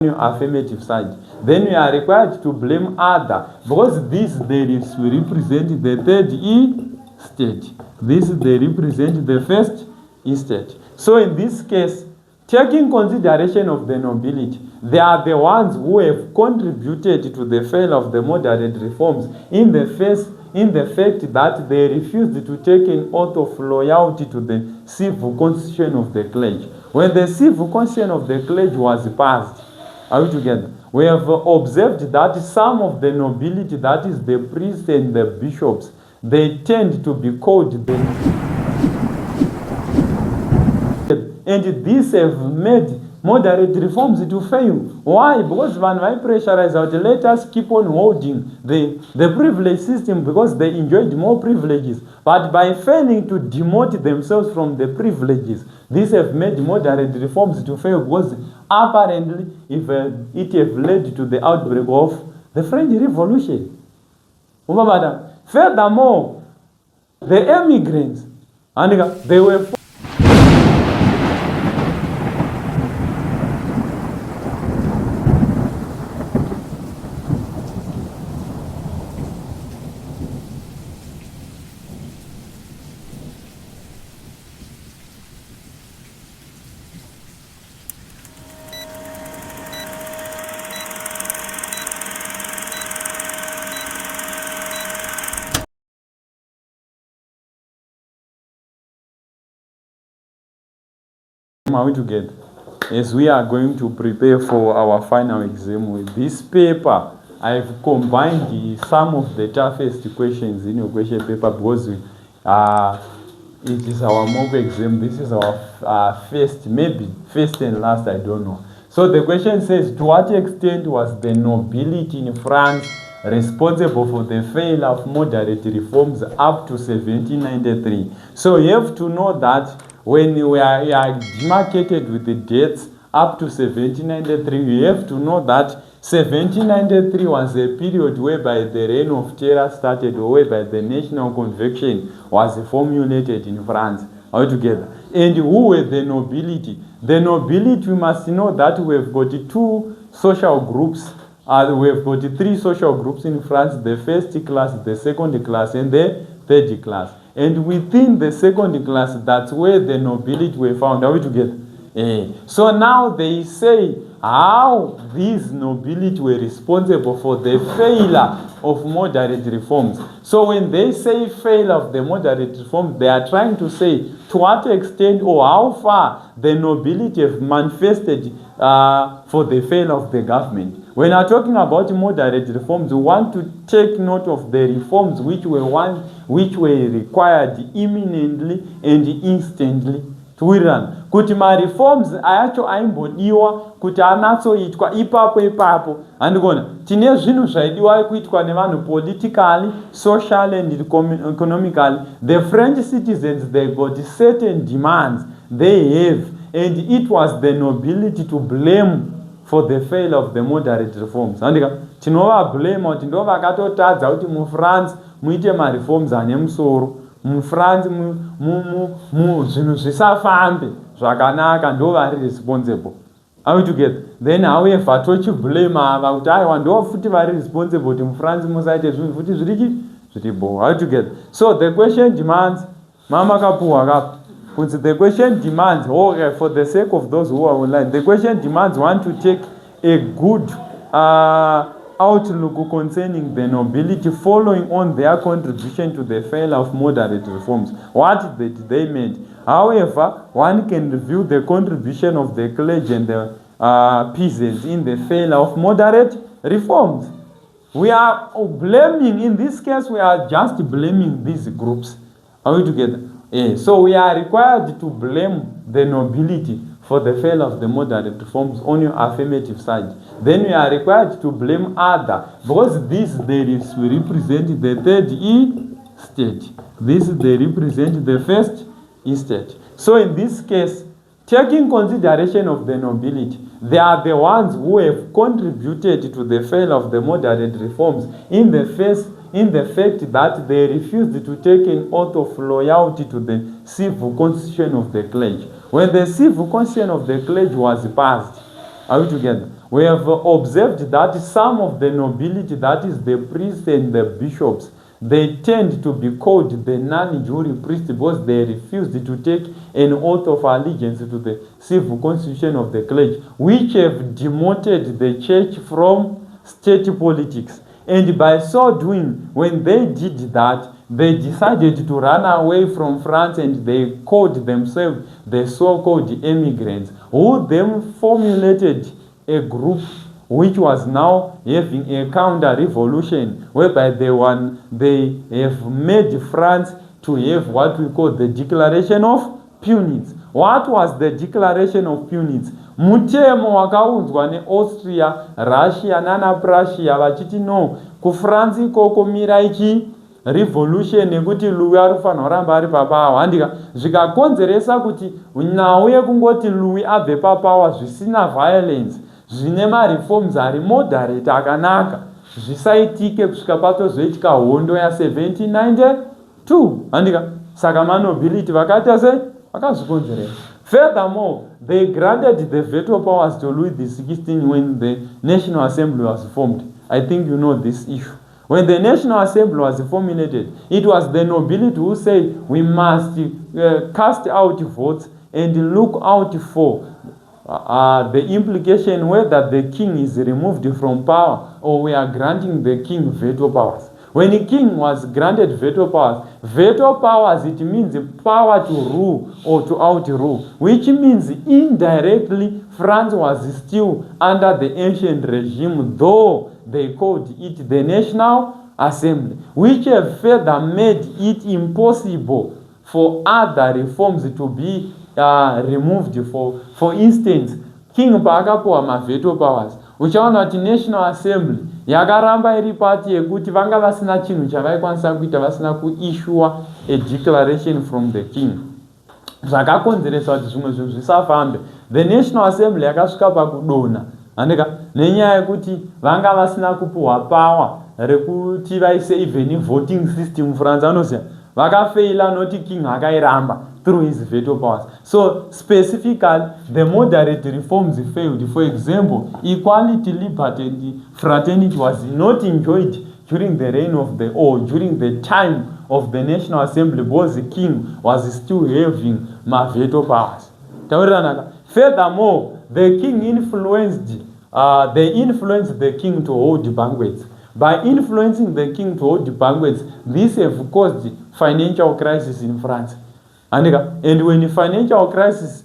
your affirmative side. Then we are required to blame other, because this they represent the third estate. This they represent the first estate. So in this case, taking consideration of the nobility, they are the ones who have contributed to the failure of the moderate reforms in the fact that they refused to take an oath of loyalty to the civil constitution of the clergy. When the civil constitution of the clergy was passed, are we together? We have observed that some of the nobility, that is the priests and the bishops, they tend to be called the... And these have made moderate reforms to fail. Why? Because when I pressurize out, let us keep on holding the privilege system, because they enjoyed more privileges. But by failing to demote themselves from the privileges, these have made moderate reforms to fail, because apparently it have led to the outbreak of the French Revolution. Furthermore, the immigrants, and they were... Are we together? As we are going to prepare for our final exam with this paper, I've combined some of the toughest questions in your question paper, because it is our mock exam. This is our first, maybe first and last, I don't know. So the question says, to what extent was the nobility in France responsible for the failure of moderate reforms up to 1793? So you have to know that when we are demarcated with the dates up to 1793, we have to know that 1793 was a period whereby the reign of terror started, or whereby the national convention was formulated in France. All together. And who were the nobility? The nobility, we must know that we have got two social groups. We have got three social groups in France: the first class, the second class, and the third class. And within the second class, that's where the nobility were found. Are we together? So now they say how these nobility were responsible for the failure of moderate reforms. So when they say failure of the moderate reforms, they are trying to say to what extent or how far the nobility have manifested for the failure of the government. When we are talking about moderate reforms, we want to take note of the reforms which were required imminently and instantly to run. Kuti ma reforms acho aimbodiwa kuti anatsoitwa ipapo andikona tine zvinhu zvaidiwa kuitwa nevanhu politically, socially and economically. The French citizens, they got certain demands they have, and it was the nobility to blame for the failure of the moderate reforms. Andika tinova blame kuti ndo vakatotadza kuti mu France muite ma reforms ane musoro. Mu France zvinhu zvisafambe zvakanaka, ndo vari responsible. Are we together? Then however tochiblame ava kuti aiwa ndo futi vari responsible kuti mu France musaite zvinhu futi zviripo. Are we together? So the question demands, mama kapuwa kapo. The question demands, okay, for the sake of those who are online, the question demands want to take a good outlook concerning the nobility following on their contribution to the failure of moderate reforms. What did they made? However, one can review the contribution of the clergy and the peasants in the failure of moderate reforms. We are blaming, in this case, we are just blaming these groups. Are we together? So we are required to blame the nobility for the failure of the moderate reforms on your affirmative side. Then we are required to blame other, because this they represent the third estate. This they represent the first estate. So in this case, taking consideration of the nobility, they are the ones who have contributed to the failure of the moderate reforms in the fact that they refused to take an oath of loyalty to the civil constitution of the clergy. When the civil constitution of the clergy was passed, are we together? we have observed that some of the nobility, that is the priests and the bishops, they tend to be called the non-jury priests because they refused to take an oath of allegiance to the civil constitution of the clergy, which have demoted the church from state politics. And by so doing, when they did that, they decided to run away from France, and they called themselves the so-called immigrants, who then formulated a group which was now having a counter-revolution, whereby they have made France to have what we call the Declaration of Punits. What was the Declaration of Punits? Mutemo wakaunzwa neAustria, Russia nana Prussia vachiti no, kuFrance ikoko mira ichi revolution nekuti Louis arikufanira kuramba ari papower. Handika zvikakonzeresa kuti nhau yekungoti Louis abve papower zvisina violence, zvine mareforms ari moderate akanaka, zvisaitike kusvika patozoitika hondo ya1792. Handika saka manobility vakaita sei vakazvikonzeresa. Furthermore, they granted the veto powers to Louis XVI when the National Assembly was formed. I think you know this issue. When the National Assembly was formulated, it was the nobility who said we must cast out votes and look out for the implication whether the king is removed from power or we are granting the king veto powers. When the king was granted veto powers, it means the power to rule or to outrule, which means indirectly France was still under the ancient regime, though they called it the National Assembly, which have further made it impossible for other reforms to be removed. For instance, king paakapuwa maveto powers, uchaona kuti National Assembly yakaramba iri pati yekuti vanga vasina chinhu chavaikwanisa kuita vasina kuissue a declaration from the king. Zvakakonzeresa kuti zvimwe zvinhu zvisafambe. The National Assembly yakasvika pakudonha, handika, nenyaya yekuti vanga vasina kupuwa power rekuti vaise even voting system. France anoziva vakafeila noti king akairamba through his veto powers. So specifically, the moderate reforms failed. For example, equality, liberty, and fraternity was not enjoyed during the reign of during the time of the National Assembly, because the king was still having veto powers. Furthermore, the king influenced the king to hold banquets. By influencing the king to hold banquets, this have caused financial crisis in France. And when the financial crisis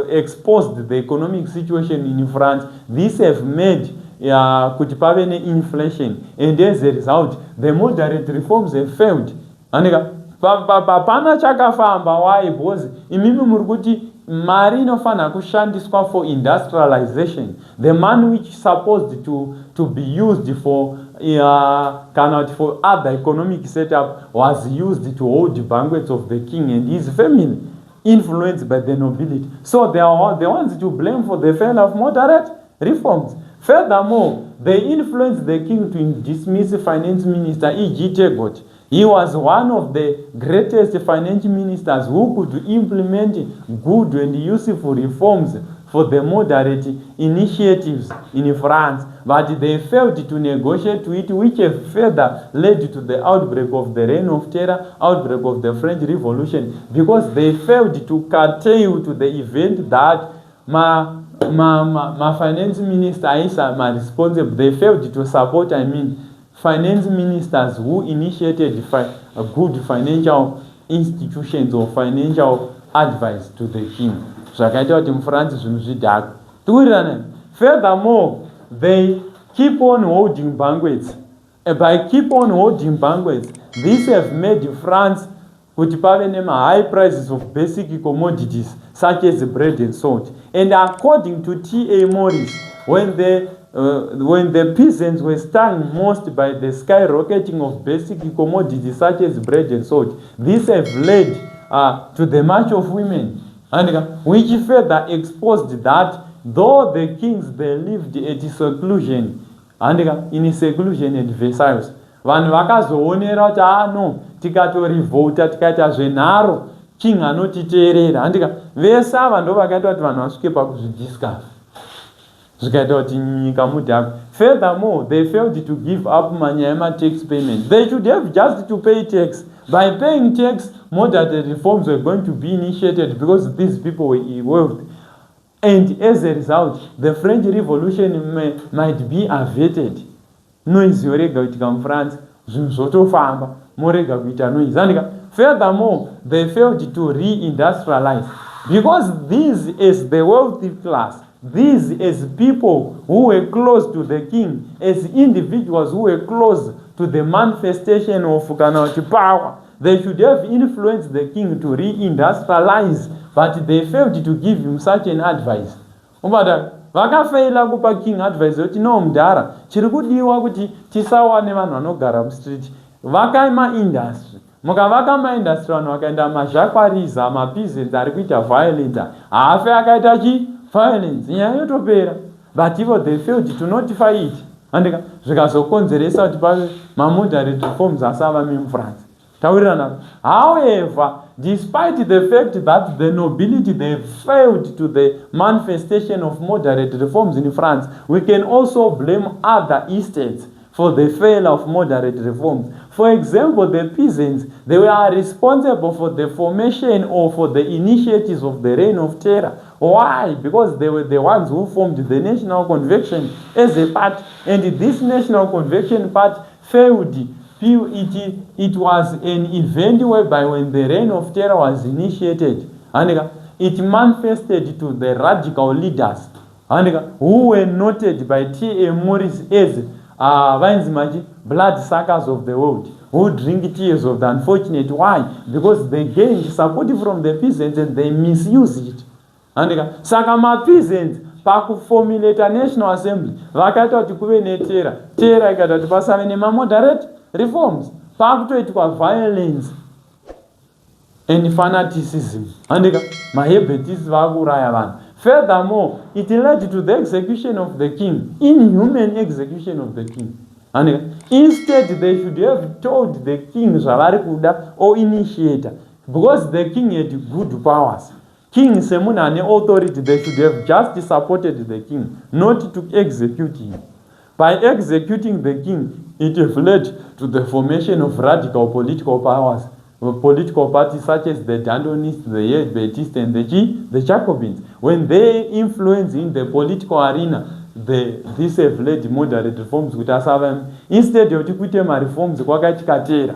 exposed the economic situation in France, this have made kuti pave inflation, and as a result, the moderate reforms have failed. Papana chakafamba why? Because imimi murikuti mari inofana kushandiswa for industrialization. The money which is supposed to be used for for other economic setup was used to hold banquets of the king and his family, influenced by the nobility. So they are the ones to blame for the failure of moderate reforms. Furthermore, they influenced the king to dismiss finance minister E.G. Tegot. He was one of the greatest finance ministers who could implement good and useful reforms for the moderate initiatives in France, but they failed to negotiate with it, which have further led to the outbreak of the Reign of Terror, outbreak of the French Revolution, because they failed to curtail to the event that my finance minister is responsible. They failed to support, finance ministers who initiated good financial institutions or financial advice to the king. Furthermore, they keep on holding banquets. By keep on holding banquets, this have made France high prices of basic commodities such as bread and salt. And according to T.A. Morris, when the peasants were stung most by the skyrocketing of basic commodities such as bread and salt, this have led to the march of women, which further exposed that though the kings they lived at seclusion, in seclusion at Versailles, vanhu vakazoonera kuti no tikatorivhota tikaita zvenharo king anotiteerera, vese ava ndo vakaita kuti vanhu vasvike pakuzvidiscover. zvikaita kuti nyika mudhakwe. Furthermore, they failed to give up manyaya tax payment. They should have just to pay tax. By paying tax, moderate reforms were going to be initiated because these people were wealthy. And as a result, the French Revolution might be averted. Noise yorega kuitika France, zvinhu zvotofamba, morega kuita noise. Furthermore, they failed to re-industrialize. Because these is the wealthy class, these as people who were close to the king, as individuals who were close to the manifestation of power, they should have influenced the king to re-industrialize, but they failed to give him such an advice. Vakafeila kupa king advice kuti no mudhara chiri kudiwa kuti tisawane vanhu vanogara mustreet, vakai maindustry. Mukavaka maindustry vanhu vakaenda mazhakwariza mapeasants ari kuita violence, haafe akaita violence, nyaya yotopera. But ivo they failed to notify it, andika zvikazokonzeresa kuti pave mamoderate reforms asava mufrance. However, despite the fact that the nobility they failed to the manifestation of moderate reforms in France, we can also blame other estates for the failure of moderate reforms. For example, the peasants, they were responsible for the formation or for the initiatives of the Reign of Terror. Why? Because they were the ones who formed the National Convention as a part, and this National Convention part failed. It was an event whereby when the Reign of Terror was initiated, it manifested to the radical leaders who were noted by T.M. Morris as bloodsuckers of the world, who drink tears of the unfortunate. Why? Because they gained support from the peasants and they misused it. Saka peasants pakuformulate a national assembly vakaita kuti kuve netera ikaita kuti pasave nemamoderate reforms, pakutoitwa violence and fanaticism, mahebetisi vakuraya vanhu. Furthermore, it led to the execution of the king, inhuman execution of the king. Instead, they should have told the king zvavari kuda or initiator, because the king had good powers. King semunhu ane authority, they should have just supported the king, not to execute him. By executing the king, it has led to the formation of radical political powers, political parties such as the Dandonists, the Hebetists, and the Jacobins. When they influence in the political arena, this have led moderate reforms with us. Instead of kuite reforms kwakaitika tera.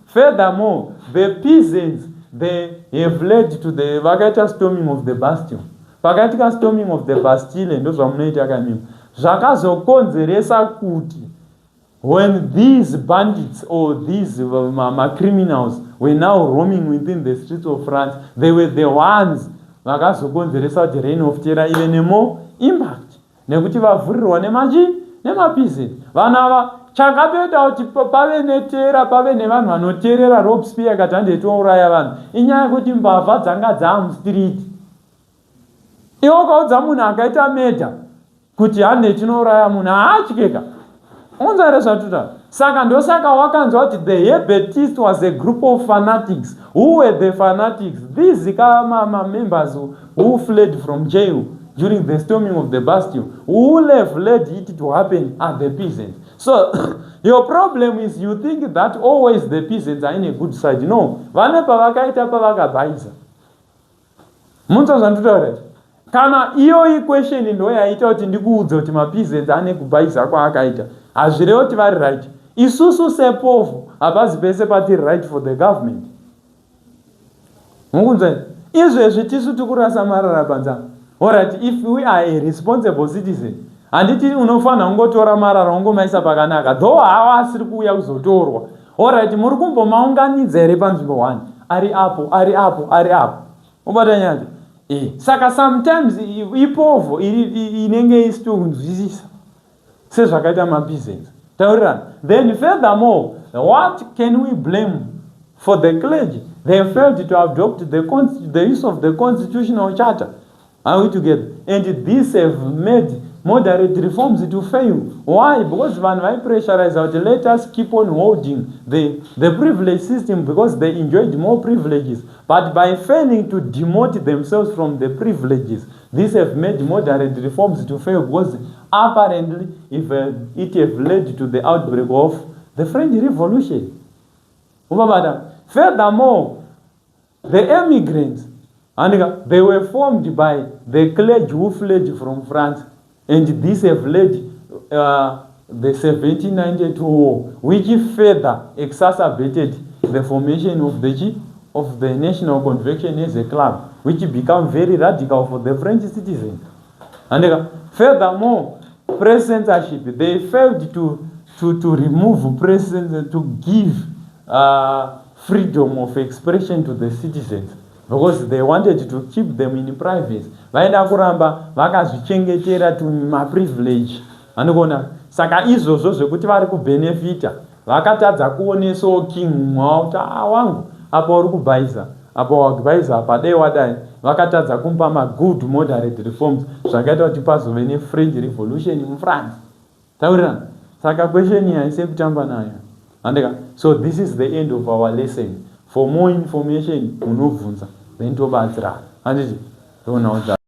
Furthermore, the peasants, they have led to the vakaita storming of the Bastille. Pakaitika storming of the Bastille ndo zvamunoita kamimo. Zvakazokonzeresa kuti when these bandits or these criminals were now roaming within the streets of France, they were the ones vakazokonzeresa kuti Reign of Terror ive nemo impact, nekuti vavhurirwa nemapeasants. Vanhu ava chakapeta kuti pave netera, pave nevanhu vanoterera Robespierre kati handetouraya vanhu, inyaya yekuti mbavha dzanga dzaamustreet. Iwo kaudza munhu akaita murder kuti hande tinouraya munhu haatyeka. Unzare zvatuta. Saka ndosaka wakanzwa kuti the Hebetist was a group of fanatics. Who were the fanatics? These members who fled from jail during the storming of the Bastille. Who have led it to happen are the peasants. So your problem is you think that always the peasants are in a good side. No. Vane pavakaita pavakabhaisa. Munzwa zvandutaura. Kana iyo equation ndo yaita kuti ndikuudza kuti mapeasants ane kubhaisa kwaakaita, hazvirevo kuti vari right. Isusu sepofu hapazi pese pati right for the government. Mukunzwa izvezvi tisu tikurasa marara panzana. Alright, if we are a responsible citizen, handiti unofanira kungotora marara ungomaisa pakanaka, though hawa asiri kuuya kuzotorwa. Alright, muri kumbomaunganidza here panzvimbo 1, ari apo. Ubata nyaya. Saka sometimes ipovo inenge isitonzwisisa sezvakaita mapeasants. Then furthermore, what can we blame for the clergy? They failed to adopt the use of the constitutional charter. Are we together? And this have made moderate reforms to fail. Why? Because when I pressurize out, let us keep on holding the privilege system because they enjoyed more privileges. But by failing to demote themselves from the privileges, these have made moderate reforms to fail because apparently it have led to the outbreak of the French Revolution. Furthermore, the immigrants, and they were formed by the clergy who fled from France, and this have led the 1792 war, which further exacerbated the formation of the National Convention as a club, which became very radical for the French citizens. And furthermore, press censorship, they failed to remove press censorship, to give freedom of expression to the citizens because they wanted to keep them in privacy. Vaida kuramba vakazvichengetera tumaprivilege. Anogona saka izvozvo zvekuti vari kubenefita vakatadza kuonesawo king wavo kuti wangu apa uri kubhaisa apa wakubhaisa apa dai wadai, vakatadza kumupa magood moderate reforms zvakaita kuti pazove ne-French Revolution muFrance. Taurirana. Saka question haisi kutamba nayo. Andika. So this is the end of our lesson. For more information, munobvunza then tobatsira. Handiti? Don't know that.